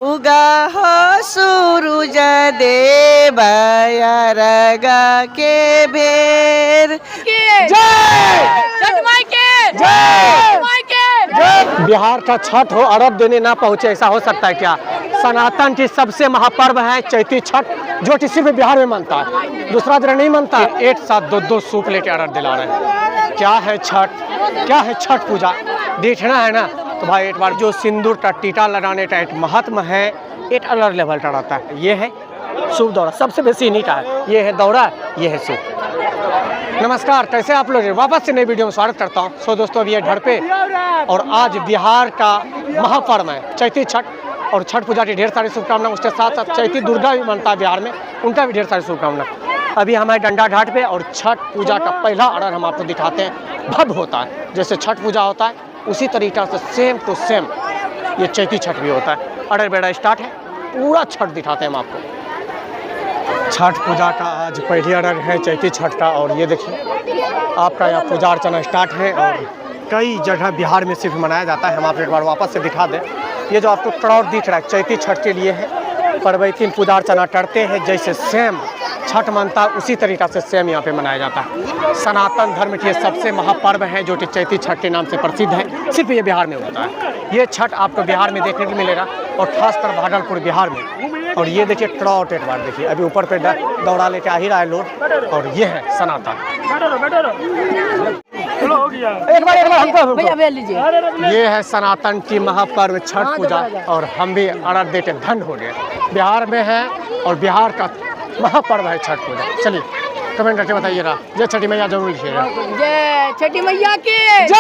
उगा हो सूरज देव अरगा के भेर बिहार का छठ हो अरब देने ना पहुंचे, ऐसा हो सकता है क्या? सनातन की सबसे महापर्व है चैती छठ, जो कि सिर्फ बिहार में मनता है, दूसरा जगह नहीं मनता। एक साथ दो सूप लेके अरब दिला रहे हैं। क्या है छठ, क्या है छठ पूजा, देखना है ना तो भाई एक बार। जो सिंदूर का टीका लगाने का एक महत्व है, एक अलग लेवल का रहता है। ये है सूप दौरा, सबसे बेसी इन्हीं का है। ये है दौरा, ये है सूप। नमस्कार, कैसे आप लोग? वापस से नई वीडियो में स्वागत करता हूँ। सो दोस्तों, अभी है घर पे और आज बिहार का महापर्व है चैती छठ, और छठ पूजा की ढेर सारी शुभकामनाएं। उसके साथ साथ चैती दुर्गा भी मनता है बिहार में, उनका भी ढेर सारी शुभकामनाएं। अभी हमारे डंडा घाट पे और छठ पूजा का पहला अर्घ हम आपको दिखाते हैं। भव्य होता है, जैसे छठ पूजा होता है उसी तरीका से सेम टू सेम ये चैती छठ भी होता है। अर्घ बेड़ा स्टार्ट है, पूरा छठ दिखाते हैं हम आपको। छठ पूजा का आज पहली अर्घ है चैती छठ का, और ये देखिए आपका यहाँ पूजा अर्चना स्टार्ट है। और कई जगह बिहार में सिर्फ मनाया जाता है। हम आपको एक बार वापस से दिखा दें। ये जो आपको क्राउड दिख रहा है चैती छठ के लिए है। परवैतीन पूजा अर्चना करते हैं, जैसे सेम छठ मनता उसी तरीका से सेम यहाँ पे मनाया जाता है। सनातन धर्म के सबसे महापर्व है जो कि चैती छठ के नाम से प्रसिद्ध है, सिर्फ ये बिहार में होता है। ये छठ आपको बिहार में देखने को मिलेगा, और खासकर भागलपुर बिहार में। और ये देखिए क्राउड एक बार देखिए, अभी ऊपर पे दौड़ा लेके आ ही रहा है लोग। और ये है सनातन। एक बार हमको ये है सनातन की महापर्व छठ पूजा, और हम भी अर्घ देते धन्य हो गए। बिहार में है और बिहार का महापर्व है छठ पूजा। चलिए कमेंट करके बताइएगा। जय छठी मैया जरूर लिखिएगा। जय छठी मैया की जय,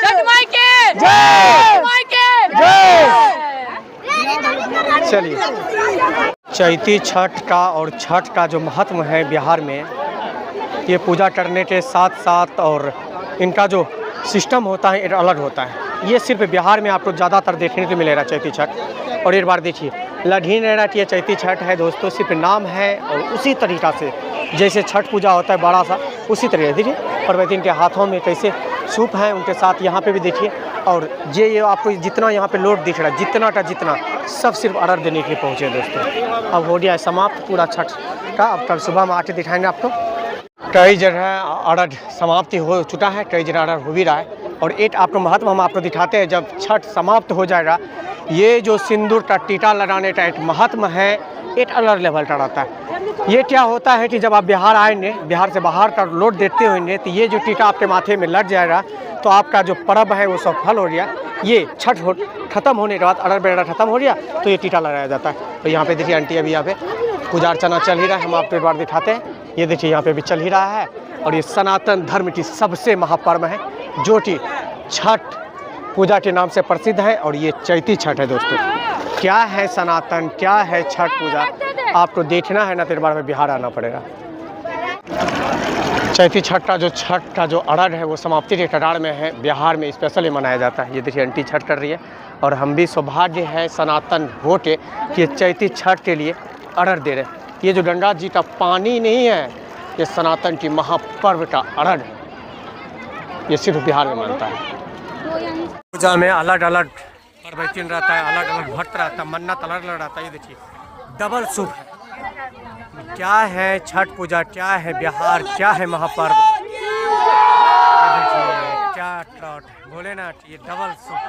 छठ माई की जय, माई की जय। चलिए, चैती छठ का और छठ का जो महत्व है बिहार में, ये पूजा करने के साथ साथ और इनका जो सिस्टम होता है एक अलग होता है। ये सिर्फ बिहार में आपको ज़्यादातर देखने को मिलेगा चैती छठ। और एक बार देखिए, लढ़ी नैना की चैती छठ है दोस्तों, सिर्फ नाम है। और उसी तरीक़ा से जैसे छठ पूजा होता है बड़ा सा, उसी तरीके देखिए परवैतीन के हाथों में कैसे सूप हैं, उनके साथ यहाँ पे भी देखिए। और ये आपको जितना यहाँ पे लोड दिख रहा है, जितना का जितना, सब सिर्फ अर्घ देने के लिए पहुँचे दोस्तों। अब हो गया है समाप्त पूरा छठ का। अब कल सुबह में आके दिखाएंगे आपको। कई जगह अर्घ समाप्ति हो चुका है, कई जगह अर्घ हो भी रहा है। और एक आपको महत्व हम आपको दिखाते हैं। जब छठ समाप्त हो जाएगा, ये जो सिंदूर का टीका लगाने का एक महत्व है, एक अलग लेवल का रहता है। ये क्या होता है कि जब आप बिहार आएंगे, बिहार से बाहर का लोड देखते होंगे, तो ये जो टीका आपके माथे में लग जाएगा, तो आपका जो पर्व है वो सफल हो गया। ये छठ खत्म होने के बाद अर्घ बेड़ा खत्म हो गया, तो ये टीका लगाया जाता है। तो यहाँ पे देखिए आंटी अभी यहाँ पे पूजा अर्चना चल ही रहा है, हम आपको एक बार दिखाते हैं। ये देखिए यहाँ पे भी चल ही रहा है। और ये सनातन धर्म की सबसे महापर्व है जो कि छठ पूजा के नाम से प्रसिद्ध है। और ये चैती छठ है दोस्तों। क्या है सनातन, क्या है छठ पूजा, आपको देखना है ना तो एक बार में बिहार आना पड़ेगा। चैती छठ का जो अर्घ है वो समाप्ति के कगार में है। बिहार में स्पेशली मनाया जाता है। ये देखिए आंटी छठ कर रही है, और हम भी सौभाग्य है सनातन हो के कि चैती छठ के लिए अर्घ दे रहे हैं। ये जो गंगा जी का पानी नहीं है, ये सनातन की महापर्व का अर्घ है। ये सिर्फ बिहार में मानता है। पूजा में अलग अलग परवैतीन रहता है, अलग अलग भक्त रहता है, मन्नत अलग अलग रहता है। ये देखिए डबल सूप है। क्या है छठ पूजा, क्या है बिहार, क्या है महापर्व। देखिए क्या ट्रॉट बोले ना, ये डबल सूप।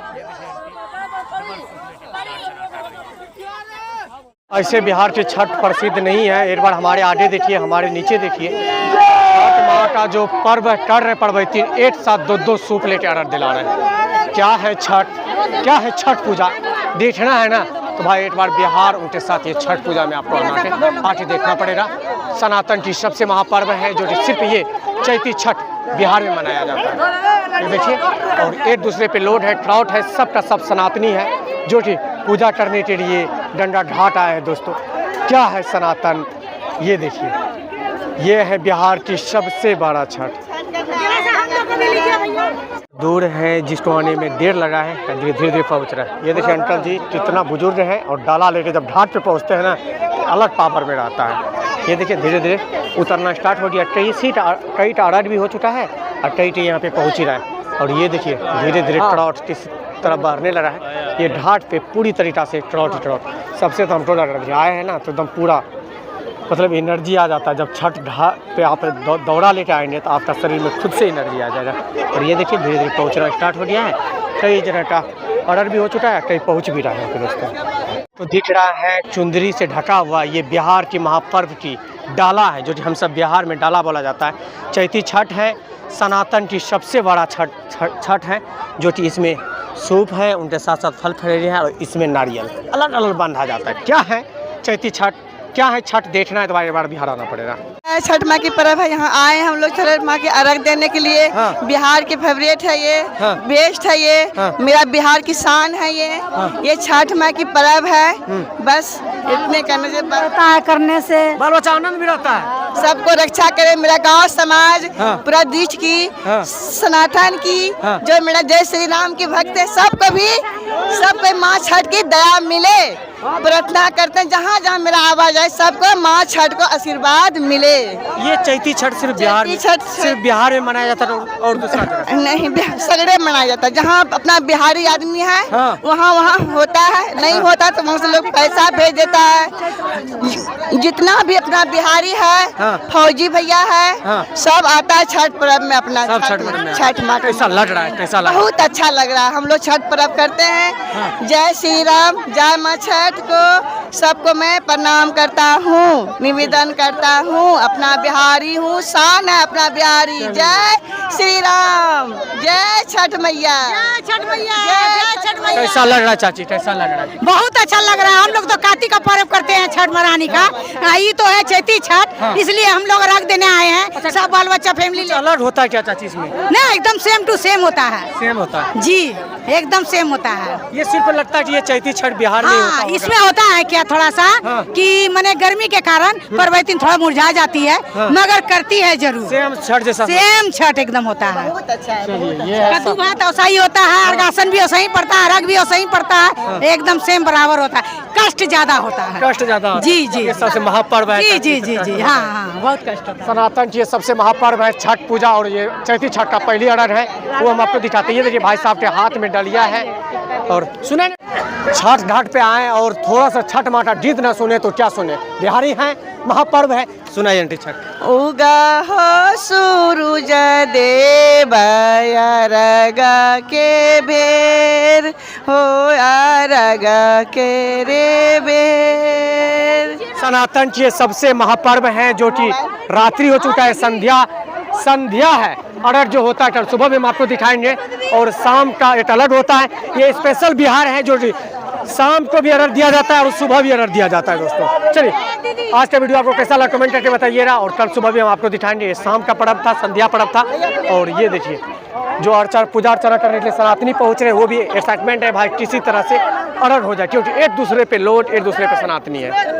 ऐसे बिहार की छठ प्रसिद्ध नहीं है। एक बार हमारे आगे देखिए, हमारे नीचे देखिए, छठ माँ का जो पर्व कर रहे परवैतीन, एक साथ दो सूप लेके अर्घ दिला रहे हैं। क्या है छठ, क्या है छठ पूजा, देखना है ना तो भाई एक बार बिहार उनके साथ ये छठ पूजा में आपको आके देखना पड़ेगा। सनातन की सबसे महापर्व है जो कि सिर्फ ये चैती छठ बिहार में मनाया जाता है। ये देखिए, और एक दूसरे पे लोड है, क्राउड है, सबका सब सनातनी है जो कि पूजा करने के लिए डंडा घाट आए हैं दोस्तों। क्या है सनातन, ये देखिए, ये है बिहार की सबसे बड़ा छठ। दूर है जिसको आने में देर लगा है, धीरे धीरे पहुँच रहा है। ये देखिए अंकल जी कितना बुजुर्ग है, और डाला लेके जब घाट पे पहुँचते हैं ना, अलग पावर में रहता है। ये देखिए धीरे धीरे उतरना स्टार्ट हो गया। कई अर्घ भी हो चुका है, और कई यहाँ पे पहुँच ही रहा है। और ये देखिए धीरे धीरे क्राउड किस तरफ बढ़ने लगा है। ये घाट पे पूरी तरीक़ा से ट्रॉट सबसे तो हम टोला आए हैं ना, तो एकदम पूरा मतलब एनर्जी आ जाता है। जब छठ घाट पे आप दौड़ा लेके आएंगे तो आपका शरीर में खुद से एनर्जी आ जाएगा। और ये देखिए धीरे धीरे पहुँचना स्टार्ट हो गया है, कई जगह का ऑर्डर भी हो चुका है, कई पहुँच भी रहा है दोस्तों। तो दिख रहा है चुंदरी से ढका हुआ ये बिहार की महापर्व की डाला है, जो कि हम सब बिहार में डाला बोला जाता है। चैती छठ है, सनातन की सबसे बड़ा छठ है, जो कि इसमें सूप है, उनके साथ साथ फल खरीदे हैं और इसमें नारियल अलग अलग बांधा जाता है। क्या है चैती छठ, क्या है छठ, देखना है तो बार बिहार आना पड़ेगा। छठ माँ की पर्व है, यहाँ आए हम लोग छठ माँ के अर्घ देने के लिए। हाँ। बिहार के फेवरेट है ये, हाँ। बेस्ट है ये, हाँ। मेरा बिहार की शान है ये। हाँ। ये छठ माँ की पर्व है, बस इतने करने से करने से बाल बच्चा आनंद भी रहता है। सबको रक्षा करे मेरा गांव समाज, हाँ। पूरा देश की, हाँ। सनातन की, हाँ। जो मेरा जय श्री राम के भक्त है, सबको माँ छठ की दया मिले। प्रार्थना करते हैं जहाँ जहाँ मेरा आवाज है, सबको माँ छठ को आशीर्वाद मिले। ये चैती छठ सिर्फ बिहार में, छठ सिर्फ बिहार में मनाया जाता है और दूसरा जगह नहीं, सगड़े मनाया जाता है। जहाँ अपना बिहारी आदमी है, हाँ। वहाँ होता है, नहीं होता तो वहाँ से लोग पैसा भेज देता है। जितना भी अपना बिहारी है, हाँ। फौजी भैया है, हाँ। सब आता है छठ पर्व में अपना सब छठ पर्व में। छठ माँ। कैसा लग रहा है, कैसा लग रहा है? बहुत अच्छा लग रहा है। हम लोग छठ पर्व करते हैं। हाँ। जय श्री राम, जय माँ छठ को सबको मैं प्रणाम करता हूँ, निवेदन करता हूँ। अपना बिहारी हूँ, शान है अपना बिहारी। जय श्री राम, जय छठ मैया, छठ मैया, जय छठ मैया। कैसा लग रहा है चाची, कैसा लग रहा है? बहुत अच्छा लग रहा है। हम लोग तो कार्तिक का पर्व करते हैं, छठ महारानी का। ये तो है चैती छठ, हाँ। इसलिए हम लोग अर्घ देने आए हैं। सब बाल बच्चा फैमिली अलग होता है क्या चाची इसमें? ना, एकदम सेम टू सेम होता है सेम होता है जी, एकदम सेम होता है। ये सिर्फ लगता है कि ये चैती छठ बिहार में ही होता हाँ, होगा। इसमें होता है क्या थोड़ा सा, हाँ। कि मैंने गर्मी के कारण पर्वतीन थोड़ा मुरझा जाती है, हाँ। मगर करती है जरूर। सेम छठ जैसा। सेम छठ एकदम होता है। बहुत अच्छा है। चलिए, ये है कद्दू भात वैसा ही होता है, अर्घासन भी वैसा ही पड़ता है, अर्घ भी वैसा ही पड़ता है, एकदम सेम बराबर होता है। कष्ट ज्यादा होता है, कष्ट ज्यादा होता है। जी जी, ये सबसे महापर्व है। जी जी जी जी, हाँ हाँ, बहुत कष्ट होता है। सनातन की ये सबसे महापर्व है छठ पूजा, और ये चैती छठ का पहली अर्घ है, वो हम आपको दिखाते हैं। ये देखिए भाई साहब के हाथ में डलिया है। और सुने छठ घाट पे आए और थोड़ा सा छठ माता गीत ना सुने तो क्या सुने, बिहारी हैं, महापर्व है। सुनाइए आंटी छठ। उगा हो सूरज देव अरगा के बेर हो, अरगा के रे बेर। सनातन की ये सबसे महापर्व है, जो कि रात्रि हो चुका है, संध्या है। अर्घ जो होता है सुबह में हम आपको दिखाएंगे, और शाम का एक अलग होता है। ये स्पेशल बिहार है, जो शाम को भी अर्घ दिया जाता है और सुबह भी अर्घ दिया जाता है दोस्तों। चलिए, आज का वीडियो आपको कैसा लगा कमेंट करके बताइएगा, और कल सुबह भी हम आपको दिखाएंगे। ये शाम का पर्व था, संध्या पर्व था। और ये देखिए जो पूजा अर्चना करने के लिए सनातनी पहुंच रहे हैं, वो भी एक्साइटमेंट है भाई, किसी तरह से अर्घ हो जाए, क्योंकि एक दूसरे पे लोट, एक दूसरे पे सनातनी है।